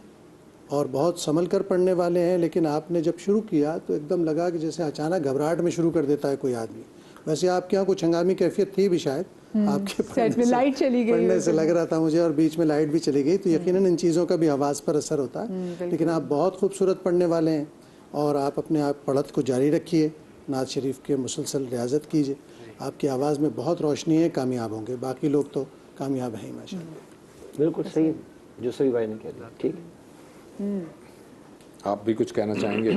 اور بہت سنبھل کر پڑھنے والے ہیں، لیکن آپ نے جب شروع کیا تو ایک دم لگا کہ جیسے اچانک گھبراہٹ میں شروع کر دیتا ہے کوئی آدمی. ویسے آپ کے یہاں کچھ ہنگامی کیفیت تھی بھی شاید، آپ کے پڑھنے سے لگ رہا تھا مجھے، اور بیچ میں لائٹ بھی چلی گئی، تو یقیناً ان چیزوں کا بھی حواس پر اثر ہوتا ہے. لیکن آپ بہت خوبصورت پڑھنے والے ہیں اور آپ اپنے آپ پڑھت کو جاری رکھیے، نعت شریف کے مسلسل ریاضت کیجیے. آپ کی آواز میں بہت روشنی ہے، کامیاب ہوں گے. باقی لوگ تو کامیاب ہیں ماشاء اللہ. بالکل صحیح جو سبھی بھائی نے کہہ دیا. ٹھیک، آپ بھی کچھ کہنا چاہیں گے؟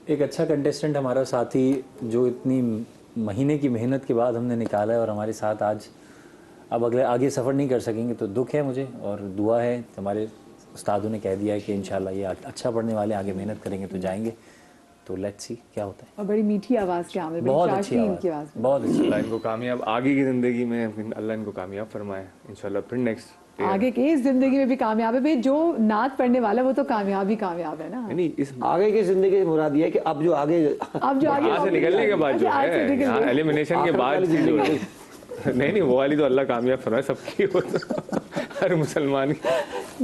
ایک اچھا کنٹیسٹنٹ ہمارا ساتھی جو اتنی مہینے کی محنت کے بعد ہم نے نکالا ہے اور ہمارے ساتھ آج اب آگے سفر نہیں کر سکیں گے، تو دکھ ہے مجھے اور دعا ہے. ہمارے استادوں نے کہہ دیا ہے کہ انشاءاللہ یہ اچھا پڑھنے والے آگے محنت کریں گے تو جائیں گے. تو لیٹس سی کیا ہوتا ہے. اور بڑی میٹھی آواز کے عامل، بہت اچھی آواز، بہت اچھی. اللہ ان کو کامیاب آگے کی زندگی میں، اللہ ان کو کامیاب فرمائے انشاءاللہ. پھر نیکسٹ آگے کی زندگی میں بھی کامیاب ہے. بھائی جو نعت پڑھنے والا وہ تو کامیاب ہے نا. نہیں، اس آگے کی زندگی سے مراد یہ ہے کہ اب جو آگے سے نکلنے کے بعد جو ہے یہاں ایلیمینیشن کے بعد نہیں وہ والی تو اللہ کامیاب فرمائے سب کی، ہر مسلمان کی.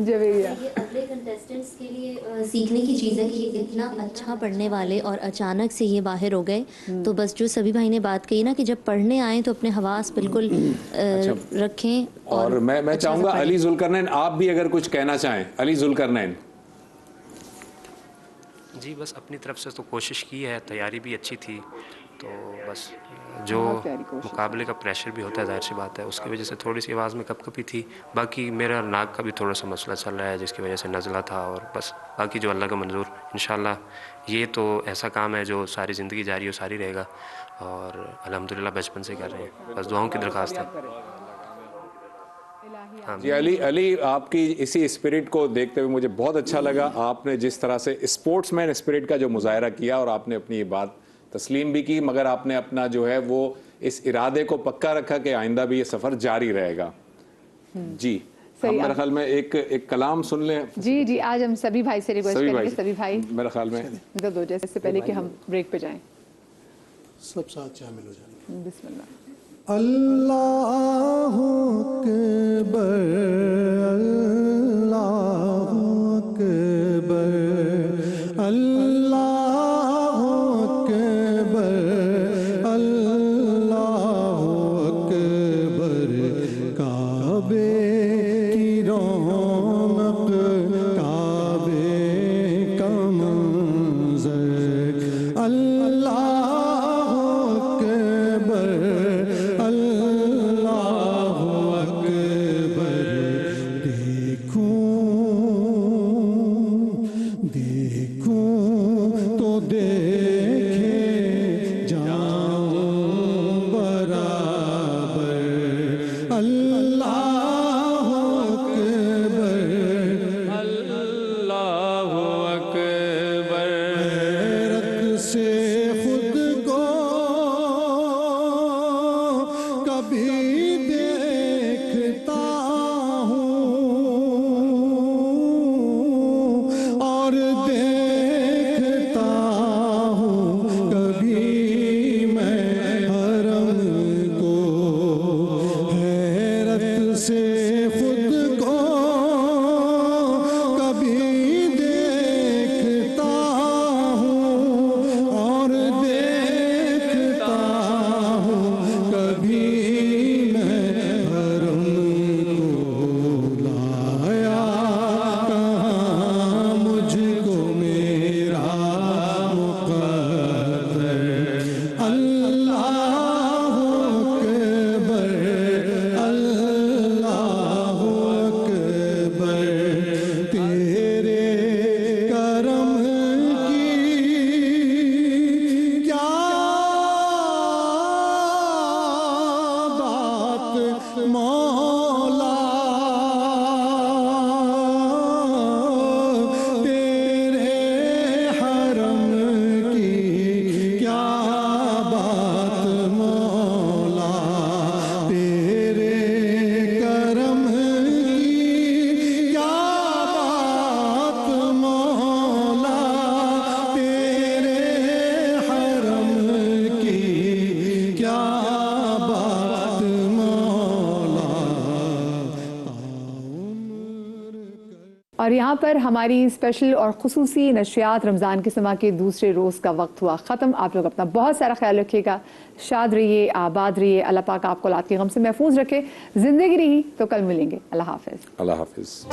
یہ اگلے کنٹیسٹنٹس کے لیے سیکھنے کی چیز ہے کہ اتنا اچھا پڑھنے والے اور اچانک سے یہ باہر ہو گئے. تو بس جو سبھی بھائی نے بات کہی نا کہ جب پڑھنے آئیں تو اپنے حواس بالکل رکھیں. اور میں چاہوں گا علی ذوالقرنین آپ بھی اگر کچھ کہنا چاہیں. علی ذوالقرنین. جی بس اپنی طرف سے تو کوشش کی ہے، تیاری بھی اچھی تھی. تو بس جو مقابلے کا پریشر بھی ہوتا ہے ظاہر سی بات ہے، اس کی وجہ سے تھوڑی سی آواز میں کپ کپی تھی. باقی میرا ناک کا بھی تھوڑا سا مسئلہ چل رہا ہے جس کی وجہ سے نزلہ تھا. اور بس باقی جو اللہ کا منظور، انشاءاللہ یہ تو ایسا کام ہے جو ساری زندگی جاری و ساری رہے گا. اور الحمدللہ بچپن سے کر رہے ہیں، بس دعاؤں کی درخواست ہے. جی علی آپ کی اسی اسپرٹ کو دیکھتے ہوئے مجھے بہت اچھا لگا. آپ نے جس طرح سے اسپورٹس مین اسپرٹ کا جو مظاہرہ کیا اور آپ نے اپنی یہ بات تسلیم بھی کی، مگر آپ نے اپنا جو ہے وہ اس ارادے کو پکا رکھا کہ آئندہ بھی یہ سفر جاری رہے گا. جی ہم میرے خیال میں ایک کلام سن لیں. جی آج ہم سبھی بھائی سے ریکویسٹ کریں گے، سبھی بھائی میرے خیال میں دو جیسے سے پہلے کہ ہم بریک پہ جائیں سب ساتھ شامل ہو جائیں. بسم اللہ. اللہ اکبر اللہ اکبر اللہ اکبر اللہ اکبر. کعبے کی رونق کعبے کا منظر اللہ اکبر اللہ اکبر اور یہاں پر ہماری اسپیشل اور خصوصی نشریات رمضان کے سما کے دوسرے روز کا وقت ہوا ختم. آپ لوگ اپنا بہت سارا خیال رکھیے گا, شاد رہیے, آباد رہیے, اللہ پاک آپ کو اولاد کے غم سے محفوظ رکھے. زندگی رہی تو کل ملیں گے. اللہ حافظ. اللہ حافظ.